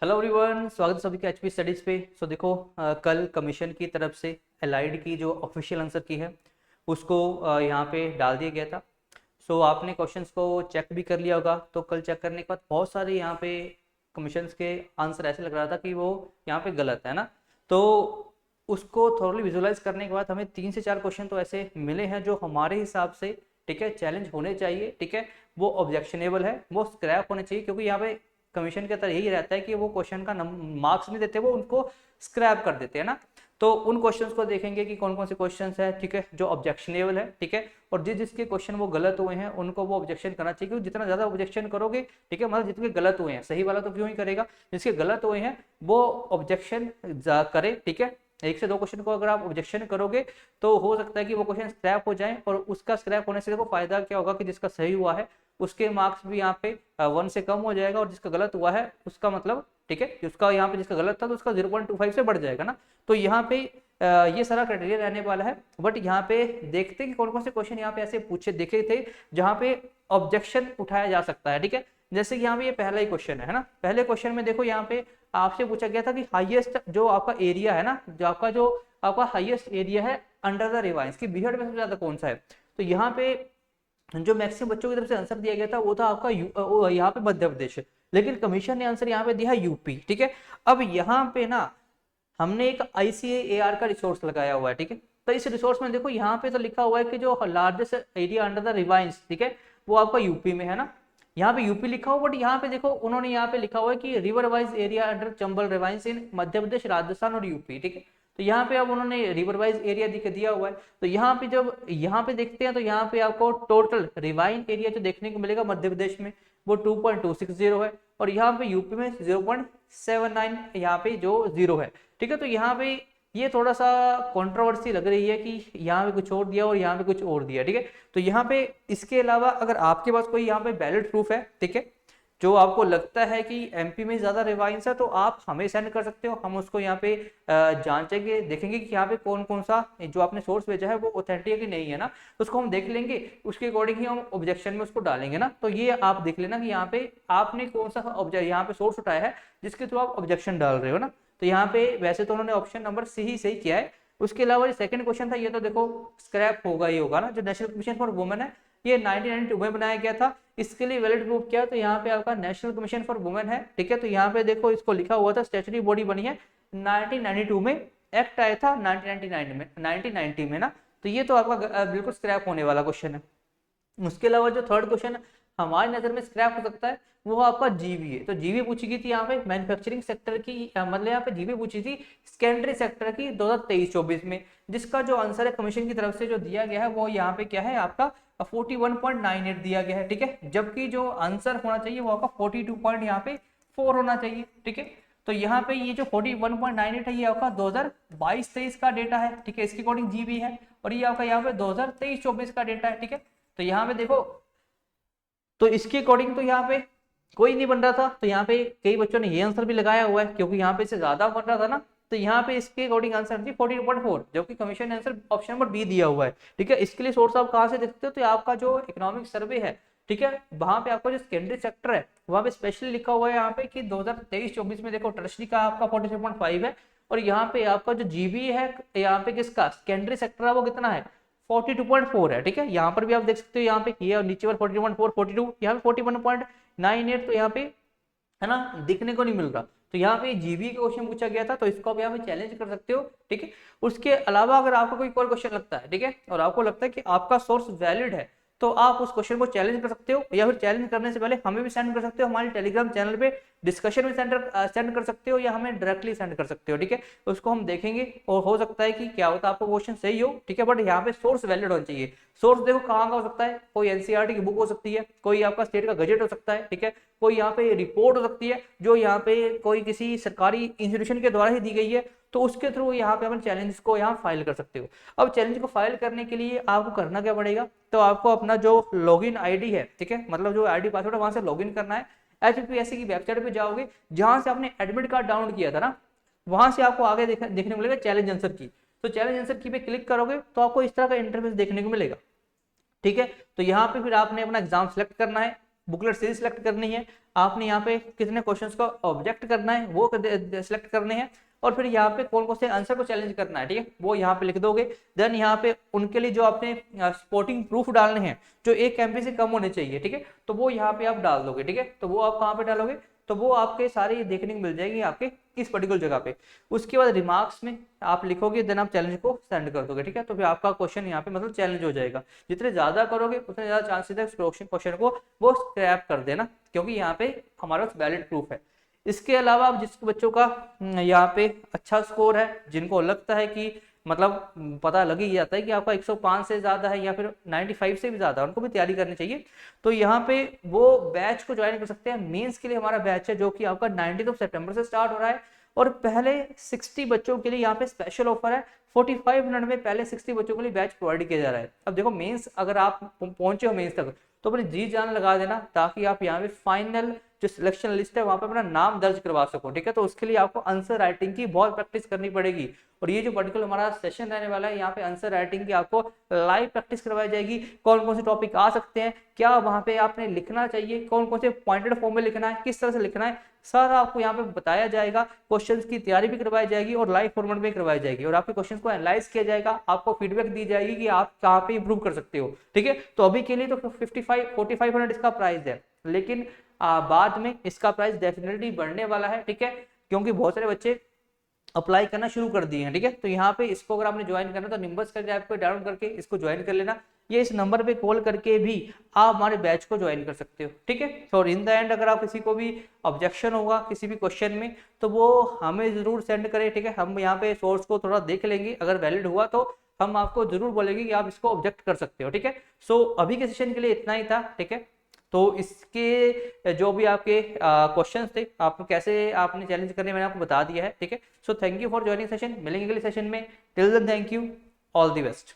Hello everyone, स्वागत है सभी का एचपी स्टडीज पे। देखो, कल कमीशन की तरफ से एलाइड की जो ऑफिशियल आंसर की है उसको यहाँ पे डाल दिया गया था। आपने क्वेश्चंस को चेक भी कर लिया होगा। तो कल चेक करने के बाद बहुत सारे यहाँ पे कमीशंस के आंसर ऐसे लग रहा था कि वो यहाँ पे गलत है ना। तो उसको थोड़ी विजुलाइज करने के बाद हमें 3 से 4 क्वेश्चन तो ऐसे मिले हैं जो हमारे हिसाब से, ठीक है, चैलेंज होने चाहिए, ठीक है, वो ऑब्जेक्शनेबल है, वो स्क्रैप होने चाहिए। क्योंकि यहाँ पे कमीशन के तरह यही रहता है कि वो क्वेश्चन का मार्क्स नहीं देते, वो उनको स्क्रैप कर देते हैं ना। तो उन क्वेश्चंस को देखेंगे कि कौन कौन से क्वेश्चंस है, ठीक है, जो ऑब्जेक्शनेबल है, ठीक है, और जिसके क्वेश्चन वो गलत हुए हैं उनको वो ऑब्जेक्शन करना चाहिए। क्योंकि जितना ज्यादा ऑब्जेक्शन करोगे, ठीक है, मतलब जितने गलत हुए हैं, सही वाला तो क्यों ही करेगा, जिसके गलत हुए हैं वो ऑब्जेक्शन करे, ठीक है। 1 से 2 क्वेश्चन को अगर आप ऑब्जेक्शन करोगे तो हो सकता है कि वो क्वेश्चन स्क्रैप हो जाए, और उसका स्क्रैप होने से देखो फायदा क्या होगा कि जिसका सही हुआ है उसके मार्क्स भी यहाँ पे 1 से कम हो जाएगा, और जिसका गलत हुआ है उसका मतलब, ठीक है, उसका यहाँ पे जिसका गलत था तो उसका 0.25 से बढ़ जाएगा ना। तो यहाँ पे ये सारा क्राइटेरिया रहने वाला है। बट यहाँ पे देखते हैं कि कौन कौन से क्वेश्चन यहाँ पे ऐसे पूछे देखे थे जहाँ पे ऑब्जेक्शन उठाया जा सकता है, ठीक है। जैसे कि यहाँ पे ये पहला ही क्वेश्चन है ना। पहले क्वेश्चन में देखो यहाँ पे आपसे पूछा गया था कि हाईएस्ट जो आपका एरिया है ना, जो आपका हाईएस्ट एरिया है अंडर द रिवाइंस की बीहड़ में सबसे ज्यादा कौन सा है। तो यहाँ पे जो मैक्सिमम बच्चों की तरफ से आंसर दिया गया था वो था आपका यहाँ पे मध्य प्रदेश। लेकिन कमीशन ने आंसर यहाँ पे दिया यूपी, ठीक है। अब यहाँ पे ना हमने एक ICAR का रिसोर्स लगाया हुआ है, ठीक है। तो इस रिसोर्स में देखो यहाँ पे तो लिखा हुआ है कि जो लार्जेस्ट एरिया अंडर द रिवाइंस, ठीक है, वो आपका यूपी में है ना। यहाँ पे यूपी लिखा हुआ, बट यहाँ पे देखो उन्होंने यहाँ पे लिखा हुआ है कि river wise area under Chambal ravines in Madhya Pradesh, Rajasthan और यूपी, ठीक है। तो यहाँ पे अब उन्होंने रिवर वाइज एरिया दिया हुआ है। तो यहाँ पे जब यहाँ पे देखते हैं तो यहाँ पे आपको टोटल रिवाइन एरिया जो देखने को मिलेगा मध्य प्रदेश में वो 2.260 है, और यहाँ पे यूपी में 0.79 यहाँ पे जो 0 है, ठीक है। तो यहाँ पे ये थोड़ा सा कंट्रोवर्सी लग रही है कि यहाँ पे कुछ और दिया और यहाँ पे कुछ और दिया, ठीक है। तो यहाँ पे इसके अलावा अगर आपके पास कोई यहाँ पे वैलिड प्रूफ है, ठीक है, जो आपको लगता है कि एमपी में ज्यादा रिवाइंस है, तो आप हमें सेंड कर सकते हो। हम उसको यहाँ पे जांचेंगे, देखेंगे कि यहाँ पे कौन कौन सा जो आपने सोर्स भेजा है वो ऑथेंटिक है कि नहीं है ना। तो उसको हम देख लेंगे, उसके अकॉर्डिंग ही हम ऑब्जेक्शन में उसको डालेंगे ना। तो ये आप देख लेना कि यहाँ पे आपने कौन सा यहाँ पे सोर्स उठाया है जिसके थ्रू आप ऑब्जेक्शन डाल रहे हो ना। तो यहाँ पे वैसे तो उन्होंने ऑप्शन नंबर सी ही सही किया है। उसके अलावा जो सेकंड क्वेश्चन था ये तो देखो स्क्रैप होगा ही होगा ना। जो नेशनल कमीशन फॉर वुमेन है ये 1992 में बनाया गया था। इसके लिए वैलिड प्रूफ क्या है, तो यहाँ पे आपका नेशनल कमीशन फॉर वुमेन है, ठीक है। तो यहाँ पे देखो इसको लिखा हुआ था स्टैट्यूटरी बॉडी बनी है 1992 में, एक्ट आया था 1990 में ना। तो ये तो आपका बिल्कुल स्क्रैप होने वाला क्वेश्चन है। उसके अलावा जो थर्ड क्वेश्चन हमारी नजर में स्क्रैप हो सकता है वो आपका जीवीए। तो जीवी पूछी गई थी यहाँ पे मैन्युफैक्चरिंग सेक्टर की, मतलब यहाँ पे जीवी पूछी थी सेकेंडरी सेक्टर की 2023-24 में, जिसका जो आंसर है कमीशन की तरफ से जो दिया गया है वो यहाँ पे क्या है आपका 41.98 दिया गया है, ठीक है। जबकि जो आंसर होना चाहिए वो आपका 42 पॉइंट यहाँ पे 4 होना चाहिए, ठीक है। तो यहाँ पे ये जो 41.98 है ये आपका 2022-23 का डेटा है, ठीक है, इसके अकॉर्डिंग जीबी है। और ये आपका यहाँ पे 2023-24 का डेटा है, ठीक है। तो यहाँ पे देखो, तो इसके अकॉर्डिंग तो यहाँ पे कोई नहीं बन रहा था। तो यहाँ पे कई बच्चों ने ये आंसर भी लगाया हुआ है क्योंकि यहाँ पे इससे ज्यादा बन रहा था ना। तो यहाँ पे इसके अकॉर्डिंग आंसर थी 42.4, जो कि कमीशन ने आंसर ऑप्शन नंबर बी दिया हुआ है, ठीक है। इसके लिए सोर्स आप कहाँ से देखते हो, तो आपका जो इकोनॉमिक सर्वे है, ठीक है, वहां पे आपका जो सेकेंडरी सेक्टर है वहां पे स्पेशली लिखा हुआ है यहाँ पे कि 2023-24 में देखो ट्रस्टी का आपका 43.5 है, और यहाँ पे आपका जो जीबी है यहाँ पे किसका सेकेंडरी सेक्टर है वो कितना है 42.4 है, ठीक है। यहाँ पर भी आप देख सकते हो, यहाँ पे ये नीचे पर 42.4, 42, यहाँ पे 41.98, तो यहाँ पे है ना दिखने को नहीं मिल रहा। तो यहाँ पे जीबी का क्वेश्चन पूछा गया था, तो इसको आप यहाँ पे चैलेंज कर सकते हो, ठीक है। उसके अलावा अगर आपको कोई और क्वेश्चन लगता है, ठीक है, और आपको लगता है कि आपका सोर्स वैलिड है, तो आप उस क्वेश्चन को चैलेंज कर सकते हो, या फिर चैलेंज करने से पहले हमें भी सेंड कर सकते हो हमारे टेलीग्राम चैनल पे, डिस्कशन में सेंड कर सकते हो, या हमें डायरेक्टली सेंड कर सकते हो, ठीक है। उसको हम देखेंगे और हो सकता है कि क्या होता है आपको क्वेश्चन सही हो, ठीक है, बट यहाँ पे सोर्स वैलिड होना चाहिए। सोर्स देखो कहाँ का हो सकता है, कोई एनसीईआरटी की बुक हो सकती है, कोई आपका स्टेट का गजट हो सकता है, ठीक है, कोई यहाँ पे रिपोर्ट हो सकती है जो यहाँ पे कोई किसी सरकारी इंस्टीट्यूशन के द्वारा ही दी गई है, तो उसके थ्रू यहाँ पे अपन चैलेंज को यहाँ फाइल कर सकते हो। अब चैलेंज को फाइल करने के लिए आपको करना क्या पड़ेगा, तो आपको अपना जो लॉगिन आईडी है, ठीक है, मतलब जो आईडी पासवर्ड है वहां से लॉगिन करना है। एचपीपीएससी की वेबसाइट पे जाओगे, जहां से आपने एडमिट कार्ड डाउनलोड किया था ना, वहां से आपको आगे देखने को मिलेगा चैलेंज आंसर की। तो चैलेंज आंसर की पे क्लिक करोगे तो आपको इस तरह का इंटरफेस देखने को मिलेगा, ठीक है। तो यहाँ पे फिर आपने अपना एग्जाम सेलेक्ट करना है, बुकलेट सीरीज सेलेक्ट करनी है, आपने यहाँ पे कितने क्वेश्चंस को ऑब्जेक्ट करना है वो सिलेक्ट करने हैं, और फिर यहाँ पे कौन कौन से आंसर को चैलेंज करना है, ठीक है, वो यहाँ पे लिख दोगे। देन यहाँ पे उनके लिए जो आपने सपोर्टिंग प्रूफ डालने हैं जो 1 MB से कम होने चाहिए, ठीक है, तो वो यहाँ पे आप डाल दोगे, ठीक है। तो वो आप कहाँ पे डालोगे, तो वो आपके सारे देखने को मिल जाएंगे आपके इस पर्टिकुलर जगह पे। उसके बाद रिमार्क्स में आप लिखोगे, देन आप चैलेंज को सेंड कर दोगे, ठीक है। तो फिर आपका क्वेश्चन यहाँ पे मतलब चैलेंज हो जाएगा। जितने ज्यादा करोगे उतने ज्यादा चांसेस है क्वेश्चन को वो स्क्रैप कर देना, क्योंकि यहाँ पे हमारा वैलिड प्रूफ है। इसके अलावा आप जिस बच्चों का यहाँ पे अच्छा स्कोर है, जिनको लगता है कि मतलब पता लग ही जाता है कि आपका 105 से ज्यादा है या फिर 95 से भी ज्यादा, उनको भी तैयारी करनी चाहिए। तो यहाँ पे वो बैच को ज्वाइन कर सकते हैं। मेंस के लिए हमारा बैच है जो कि आपका 19 सितंबर से स्टार्ट हो रहा है, और पहले 60 बच्चों के लिए यहाँ पे स्पेशल ऑफर है। 45 मिनट में पहले 60 बच्चों के लिए बैच प्रोवाइड किया जा रहा है। अब देखो मेंस अगर आप पहुंचे हो मेंस तक तो अपनी जी जान लगा देना, ताकि आप यहाँ पे फाइनल जो सिलेक्शन लिस्ट है वहां पे अपना नाम दर्ज करवा सको, ठीक है। तो उसके लिए आपको आंसर राइटिंग की बहुत प्रैक्टिस करनी पड़ेगी, और ये जो पर्टिकुलर हमारा सेशन रहने वाला है यहाँ पे आंसर राइटिंग की आपको लाइव प्रैक्टिस करवाई जाएगी। कौन कौन से टॉपिक आ सकते हैं, क्या वहां पे आपने लिखना चाहिए, कौन कौन से पॉइंटेड फॉर्म में लिखना है, किस तरह से लिखना है, सारा आपको यहाँ पे बताया जाएगा। क्वेश्चंस की तैयारी भी करवाई जाएगी और लाइव फॉर्मेट में करवाई जाएगी, और आपके क्वेश्चंस को एनालाइज किया जाएगा, आपको फीडबैक दी जाएगी कि आप कहाँ पे इंप्रूव कर सकते हो, ठीक है। तो अभी के लिए तो 4500 इसका प्राइस है, लेकिन बाद में इसका प्राइस डेफिनेटली बढ़ने वाला है, ठीक है, क्योंकि बहुत सारे बच्चे अप्लाई करना शुरू कर दिए हैं, ठीक है। तो यहाँ पे इसको अगर आपने ज्वाइन करना तो निम्बस करके ऐप को डाउनलोड करके इसको ज्वाइन कर लेना, ये इस नंबर पे कॉल करके भी आप हमारे बैच को ज्वाइन कर सकते हो, ठीक है। और इन द एंड अगर आप किसी को भी ऑब्जेक्शन होगा किसी भी क्वेश्चन में तो वो हमें जरूर सेंड करें, ठीक है। हम यहाँ पे सोर्स को थोड़ा देख लेंगे, अगर वैलिड हुआ तो हम आपको जरूर बोलेंगे कि आप इसको ऑब्जेक्ट कर सकते हो, ठीक है। सो अभी के सेशन के लिए इतना ही था, ठीक है। तो इसके जो भी आपके क्वेश्चंस थे, आपको कैसे आपने चैलेंज करने मैंने आपको बता दिया है, ठीक है। So thank you for joining session, मिलेंगे अगले सेशन में। Till then thank you, all the best.